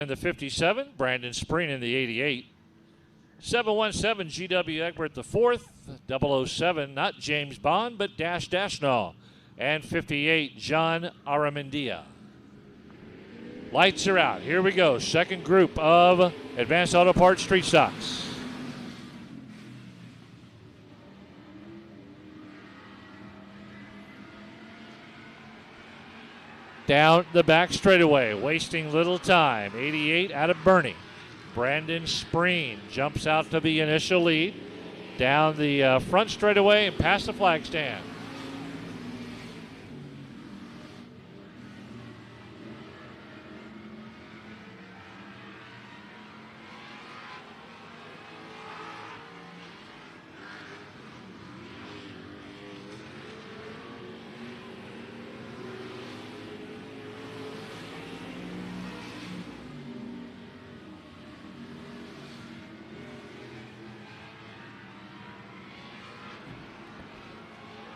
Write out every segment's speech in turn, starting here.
in the 57, Brandon Spreen in the 88. 717 GW Egbert the fourth, 007, not James Bond, but Dash Dashnaw, and 58, John Aramendia. Lights are out. Here we go. Second group of Advanced Auto Parts Street Stocks. Down the back straightaway, wasting little time. 88 out of Bernie. Brandon Spreen jumps out to the initial lead. Down the front straightaway and past the flag stand.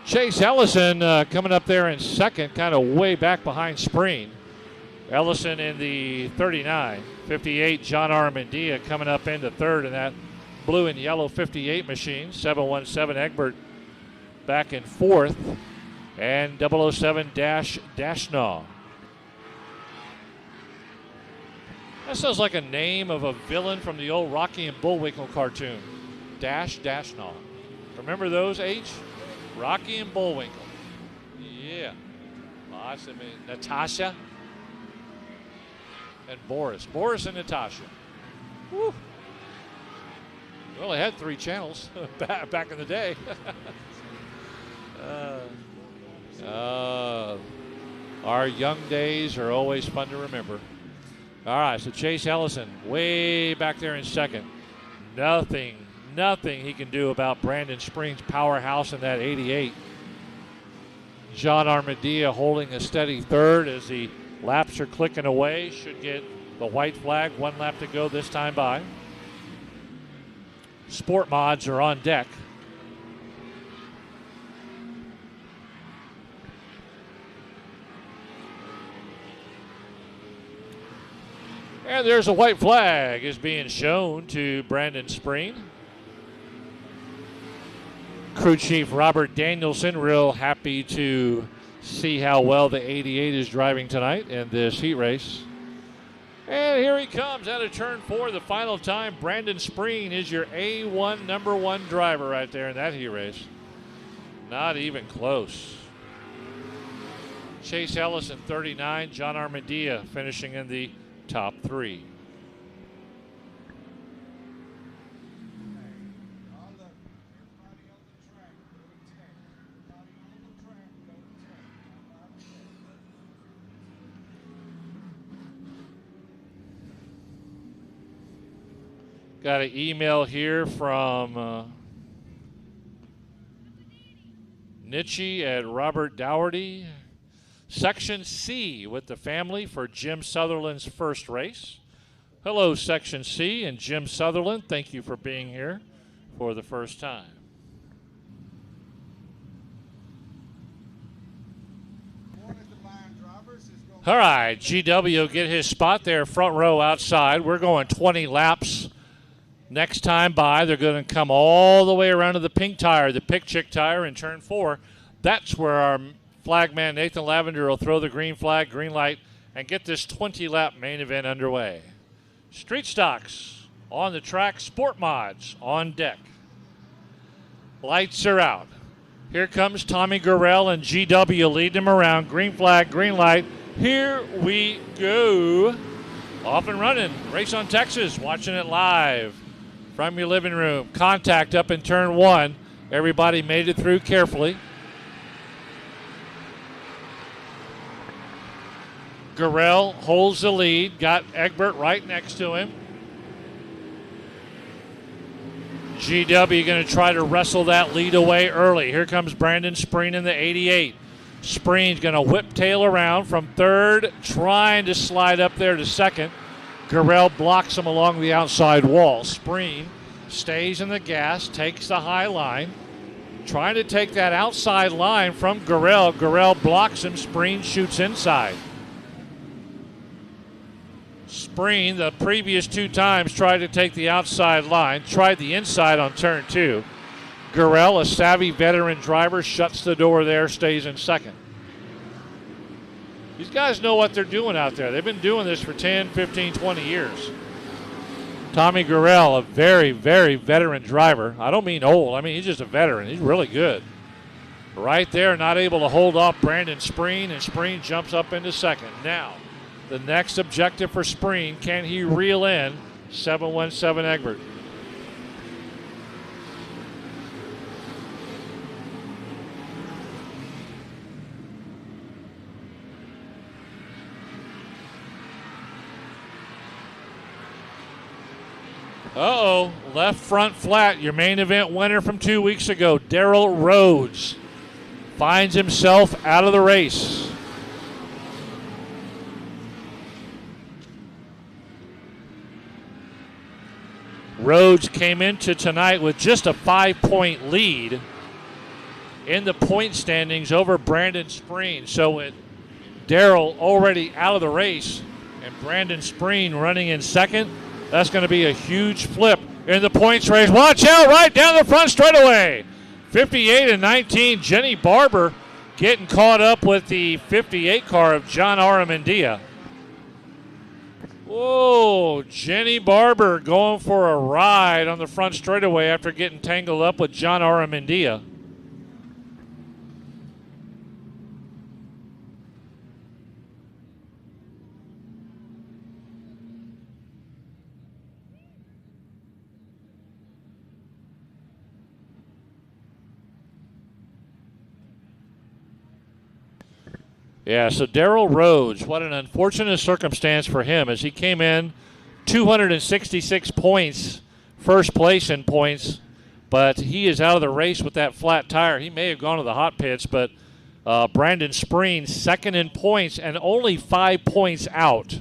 Chase Ellison coming up there in second, kind of way back behind Spreen. Ellison in the 39. 58, John Aramendia coming up into third in that blue and yellow 58 machine. 717 Egbert back in fourth. And 007 Dash Dashnaw. That sounds like a name of a villain from the old Rocky and Bullwinkle cartoon. Dash Dashnaw. Remember those, H? Rocky and Bullwinkle. Yeah. Natasha and Boris. Boris and Natasha. Woo. Well, they had 3 channels back in the day. Our young days are always fun to remember. All right, so Chase Ellison way back there in second. Nothing he can do about Brandon Spreen's powerhouse in that 88. John Aramendia holding a steady third as the laps are clicking away. Should get the white flag. 1 lap to go this time by. Sport mods are on deck. And there's a white flag is being shown to Brandon Spreen. Crew Chief Robert Danielson real happy to see how well the 88 is driving tonight in this heat race. And here he comes out of turn 4 the final time. Brandon Spreen is your A1 number 1 driver right there in that heat race. Not even close. Chase Ellison 39, John Aramendia finishing in the top 3. Got an email here from Nietzsche at Robert Dougherty. Section C with the family for Jim Sutherland's first race. Hello, Section C and Jim Sutherland. Thank you for being here for the first time. All right, GW get his spot there, front row outside. We're going 20 laps. Next time by, they're going to come all the way around to the pink tire, the Pick Chick tire in turn 4. That's where our flagman Nathan Lavender will throw the green flag, green light, and get this 20-lap main event underway. Street stocks on the track, sport mods on deck. Lights are out. Here comes Tommy Gurrell and GW leading him around. Green flag, green light. Here we go. Off and running. Race on Texas, watching it live from your living room. Contact up in turn 1. Everybody made it through carefully. Gurrell holds the lead. Got Egbert right next to him. GW going to try to wrestle that lead away early. Here comes Brandon Spreen in the 88. Spreen's going to whip tail around from third, trying to slide up there to second. Gurrell blocks him along the outside wall. Spreen stays in the gas, takes the high line, trying to take that outside line from Gurrell. Gurrell blocks him. Spreen shoots inside. Spreen, the previous 2 times, tried to take the outside line, tried the inside on turn 2. Gurrell, a savvy veteran driver, shuts the door there, stays in second. These guys know what they're doing out there. They've been doing this for 10, 15, 20 years. Tommy Gurrell, a very, very veteran driver. I don't mean old. I mean, he's just a veteran. He's really good. Right there, not able to hold off Brandon Spreen, and Spreen jumps up into second. Now, the next objective for Spreen, can he reel in 717 Egbert? Uh-oh, left front flat, your main event winner from 2 weeks ago, Darrell Rhodes, finds himself out of the race. Rhodes came into tonight with just a 5-point lead in the point standings over Brandon Spreen. So with Darrell already out of the race and Brandon Spreen running in second, that's going to be a huge flip in the points race. Watch out, right down the front straightaway. 58-19, Jenny Barber getting caught up with the 58 car of John Aramendia. Whoa, Jenny Barber going for a ride on the front straightaway after getting tangled up with John Aramendia. Yeah, so Darrell Rhodes, what an unfortunate circumstance for him as he came in 266 points, first place in points, but he is out of the race with that flat tire. He may have gone to the hot pits, but Brandon Spreen second in points and only 5 points out.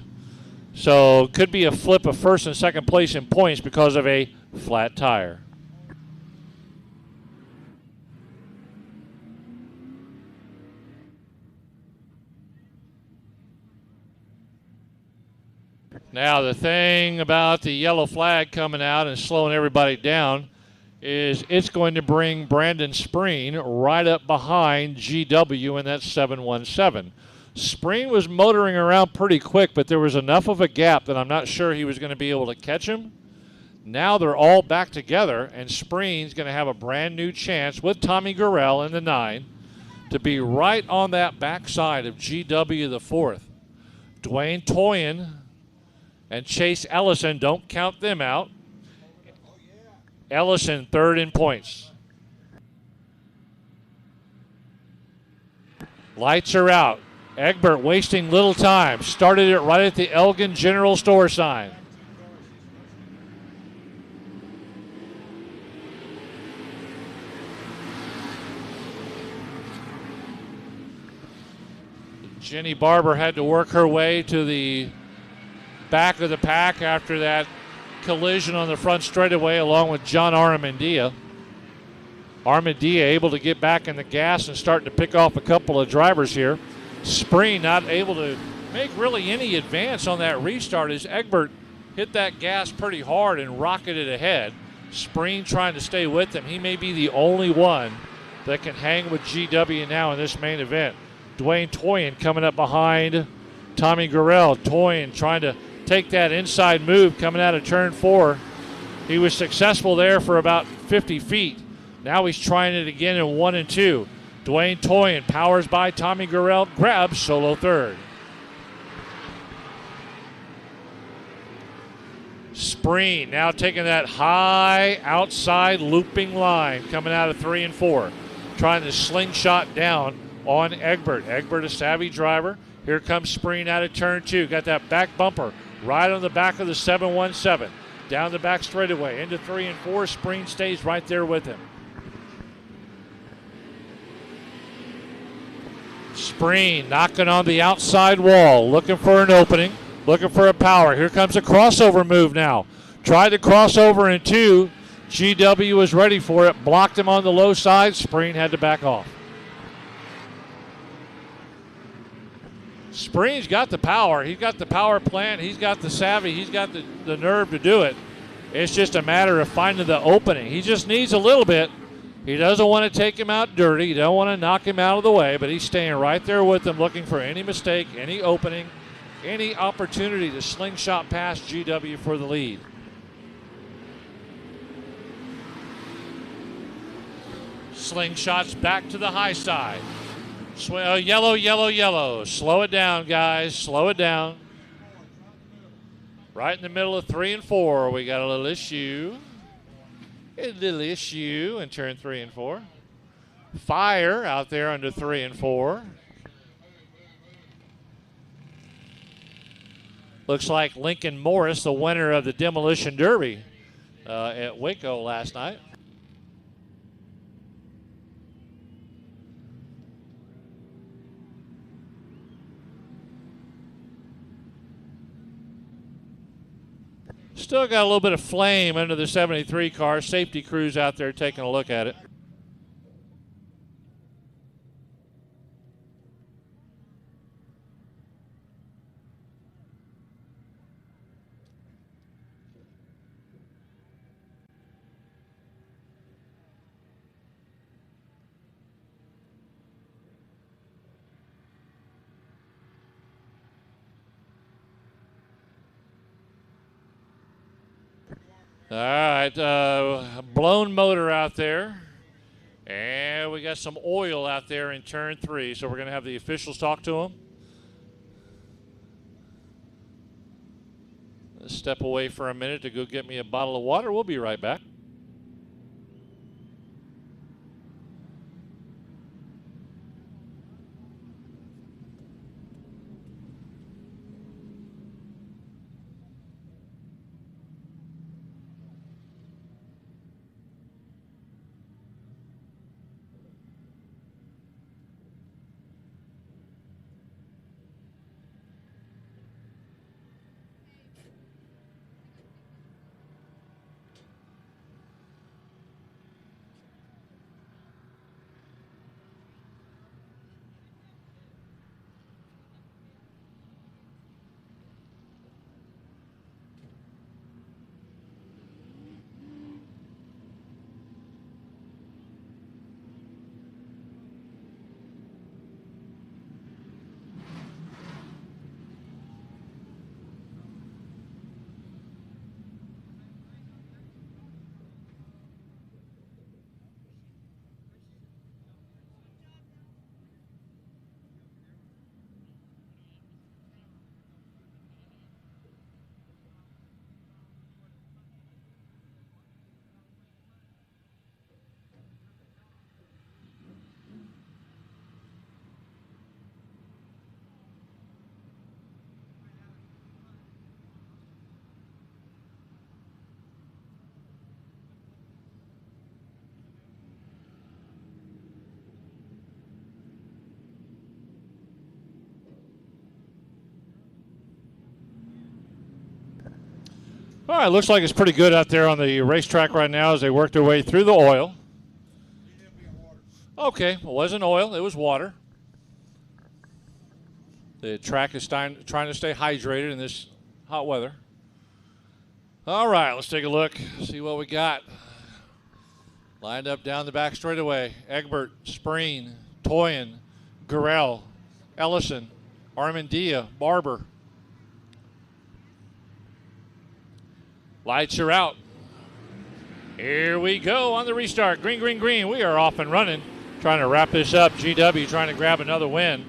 So could be a flip of first and second place in points because of a flat tire. Now, the thing about the yellow flag coming out and slowing everybody down is it's going to bring Brandon Spreen right up behind GW in that 717. Spreen was motoring around pretty quick, but there was enough of a gap that I'm not sure he was going to be able to catch him. Now they're all back together, and Spreen's going to have a brand new chance with Tommy Gurrell in the 9 to be right on that backside of GW the 4th. Dwayne Toyin and Chase Ellison, don't count them out. Ellison third in points. Lights are out. Egbert wasting little time. Started it right at the Elgin General Store sign. Jenny Barber had to work her way to the back of the pack after that collision on the front straightaway along with John Aramendia. Aramendia able to get back in the gas and starting to pick off a couple of drivers here. Spreen not able to make really any advance on that restart as Egbert hit that gas pretty hard and rocketed ahead. Spreen trying to stay with him. He may be the only one that can hang with GW now in this main event. Dwayne Toyin coming up behind Tommy Gurrell. Toyin trying to take that inside move coming out of turn 4. He was successful there for about 50 feet. Now he's trying it again in 1 and 2. Dwayne Toyin powers by Tommy Gurrell, grabs solo third. Spreen now taking that high outside looping line coming out of 3 and 4. Trying to slingshot down on Egbert. Egbert, a savvy driver. Here comes Spreen out of turn 2. Got that back bumper right on the back of the 717. Down the back straightaway into 3 and 4. Spreen stays right there with him. Spreen knocking on the outside wall, looking for an opening, looking for a power. Here comes a crossover move now. Tried to cross over in 2. GW was ready for it. Blocked him on the low side. Spreen had to back off. Spreen's got the power. He's got the power plant. He's got the savvy. He's got the nerve to do it. It's just a matter of finding the opening. He just needs a little bit. He doesn't want to take him out dirty. He don't want to knock him out of the way, but he's staying right there with him, looking for any mistake, any opening, any opportunity to slingshot past GW for the lead. Slingshots back to the high side. Yellow, yellow, yellow. Slow it down, guys. Slow it down. Right in the middle of 3 and 4, we got a little issue. A little issue in turn 3 and 4. Fire out there under 3 and 4. Looks like Lincoln Morris, the winner of the Demolition Derby at Waco last night. Still got a little bit of flame under the 73 car. Safety crews out there taking a look at it. All right, blown motor out there. And we got some oil out there in turn 3, so we're going to have the officials talk to them. Let's step away for a minute to go get me a bottle of water. We'll be right back. All right, looks like it's pretty good out there on the racetrack right now as they work their way through the oil. Okay, it wasn't oil, it was water. The track is trying to stay hydrated in this hot weather. All right, let's take a look, see what we got. Lined up down the back straightaway. Egbert, Spreen, Toyin, Gurrell, Ellison, Armandia, Barber. Lights are out. Here we go on the restart. Green, green, green. We are off and running. Trying to wrap this up. GW trying to grab another win.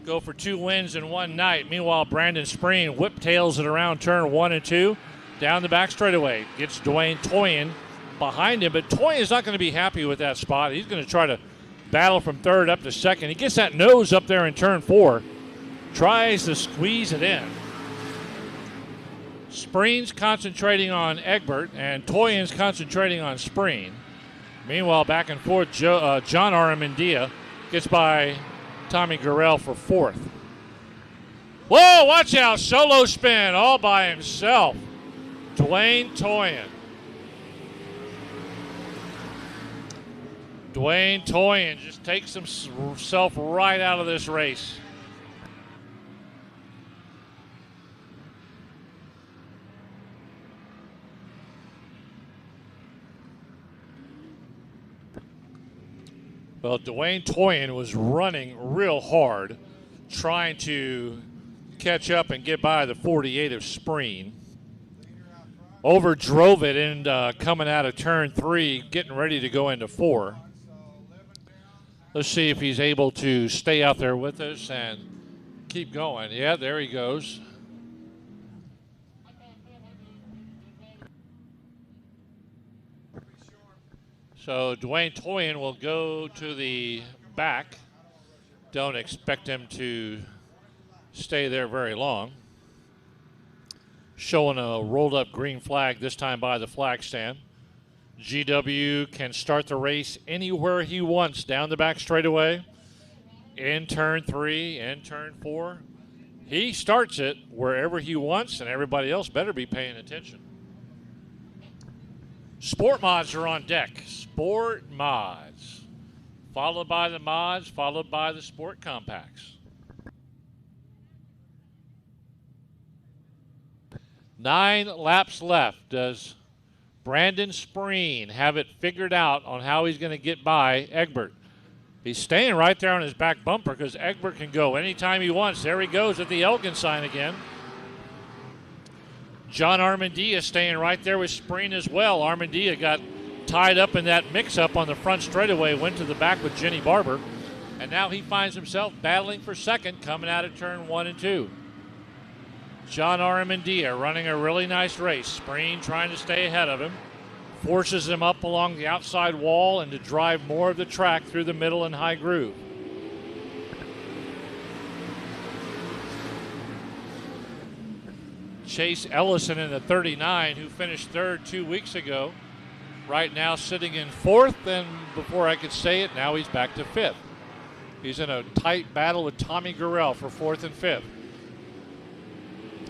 Go for 2 wins in one night. Meanwhile, Brandon Spreen whiptails it around turn 1 and 2. Down the back straightaway. Gets Dwayne Toyin behind him. But Toyin is not going to be happy with that spot. He's going to try to battle from 3rd up to 2nd. He gets that nose up there in turn 4. Tries to squeeze it in. Spreen's concentrating on Egbert, and Toyin's concentrating on Spreen. Meanwhile, back and forth, John Armandia gets by Tommy Gurrell for 4th. Whoa, watch out, solo spin all by himself. Dwayne Toyin. Dwayne Toyin just takes himself right out of this race. Well, Dwayne Toyin was running real hard, trying to catch up and get by the 48 of Spreen. Overdrove it and coming out of turn 3, getting ready to go into 4. Let's see if he's able to stay out there with us and keep going. Yeah, there he goes. So Dwayne Toyin will go to the back. Don't expect him to stay there very long. Showing a rolled up green flag, this time by the flag stand. GW can start the race anywhere he wants down the back straightaway, in turn 3, in turn 4. He starts it wherever he wants, and everybody else better be paying attention. Sport mods are on deck. Sport mods. Followed by the mods, followed by the sport compacts. 9 laps left. Does Brandon Spreen have it figured out on how he's going to get by Egbert? He's staying right there on his back bumper because Egbert can go anytime he wants. There he goes at the Elgin sign again. John Armandia staying right there with Spreen as well. Armandia got tied up in that mix-up on the front straightaway, went to the back with Jenny Barber, and now he finds himself battling for second coming out of turn 1 and 2. John Armandia running a really nice race. Spreen trying to stay ahead of him. Forces him up along the outside wall and to drive more of the track through the middle and high groove. Chase Ellison in the 39, who finished third 2 weeks ago, right now sitting in 4th, and before I could say it, now he's back to 5th. He's in a tight battle with Tommy Gurrell for 4th and 5th.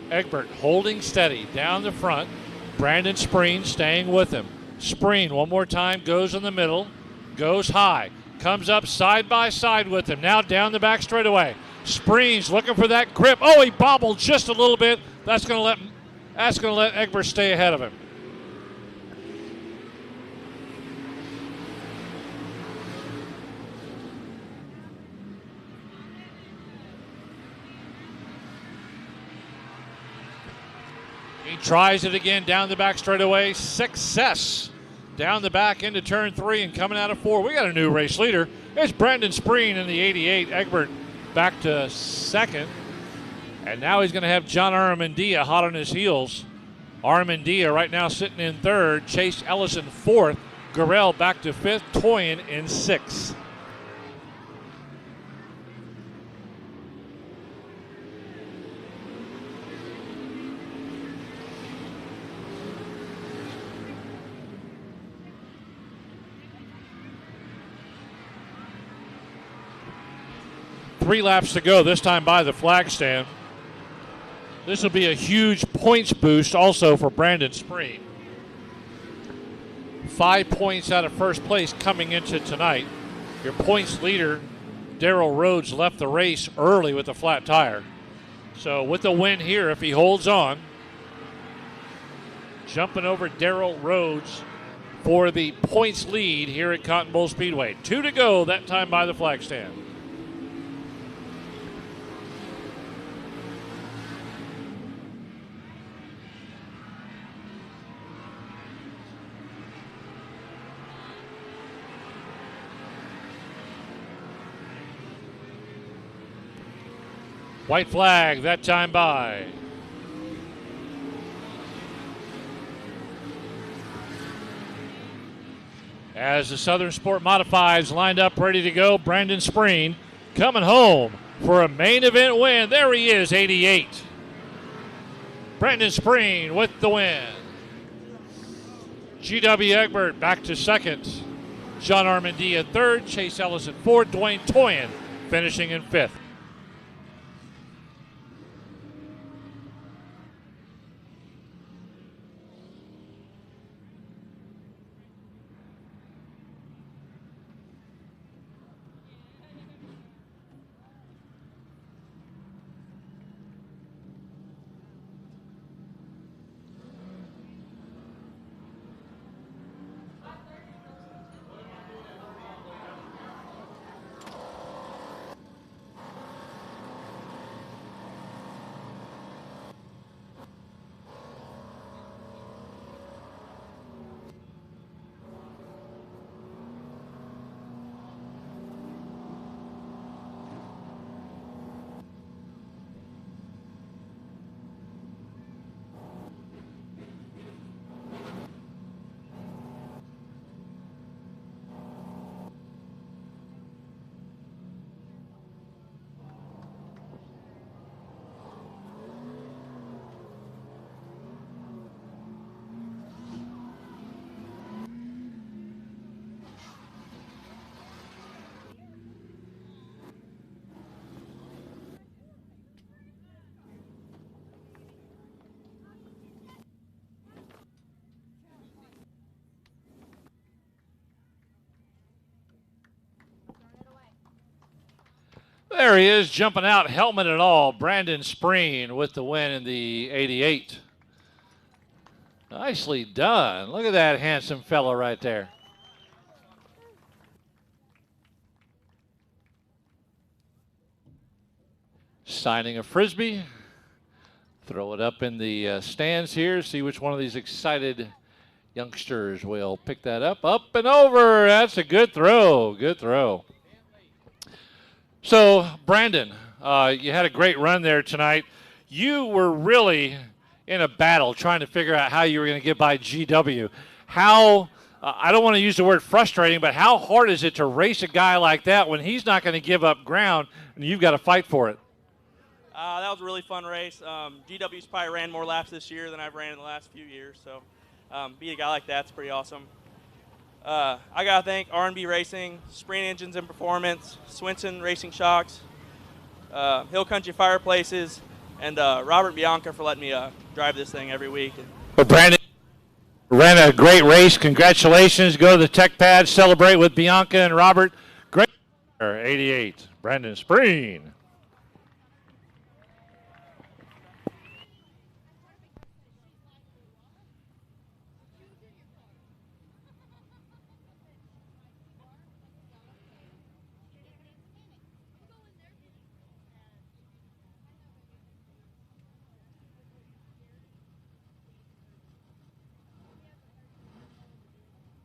Egbert holding steady down the front. Brandon Spreen staying with him. Spreen one more time goes in the middle, goes high, comes up side by side with him. Now down the back straightaway. Spreen's looking for that grip. Oh, he bobbled just a little bit. That's going to let Egbert stay ahead of him. He tries it again down the back straightaway. Success. Down the back into turn 3 and coming out of 4. We got a new race leader. It's Brandon Spreen in the 88. Egbert back to 2nd. And now he's going to have John Armandia hot on his heels. Armandia right now sitting in 3rd. Chase Ellison 4th. Gurrell back to 5th. Toyin in 6th. Three laps to go, this time by the flag stand. This will be a huge points boost also for Brandon Spreen. 5 points out of first place coming into tonight. Your points leader, Darrell Rhodes, left the race early with a flat tire. So with the win here, if he holds on, jumping over Darrell Rhodes for the points lead here at Cotton Bowl Speedway. 2 to go, that time by the flag stand. White flag, that time by. As the Southern Sport Modifieds lined up ready to go, Brandon Spreen coming home for a main event win. There he is, 88. Brandon Spreen with the win. GW Egbert back to 2nd. John Armandia 3rd. Chase Ellison 4th. Dwayne Toyin finishing in 5th. There he is, jumping out, helmet and all. Brandon Spreen with the win in the 88. Nicely done. Look at that handsome fellow right there. Signing a Frisbee. Throw it up in the stands here. See which one of these excited youngsters will pick that up. Up and over. That's a good throw. Good throw. So, Brandon, you had a great run there tonight. You were really in a battle trying to figure out how you were going to get by GW. How, I don't want to use the word frustrating, but how hard is it to race a guy like that when he's not going to give up ground and you've got to fight for it? That was a really fun race. GW's probably ran more laps this year than I've ran in the last few years, so beat a guy like that's pretty awesome. I got to thank R&B Racing, Spreen Engines and Performance, Swinson Racing Shocks, Hill Country Fireplaces, and Robert Bianca for letting me drive this thing every week. Well, Brandon ran a great race. Congratulations. Go to the tech pad, celebrate with Bianca and Robert. Great 88. Brandon Spreen.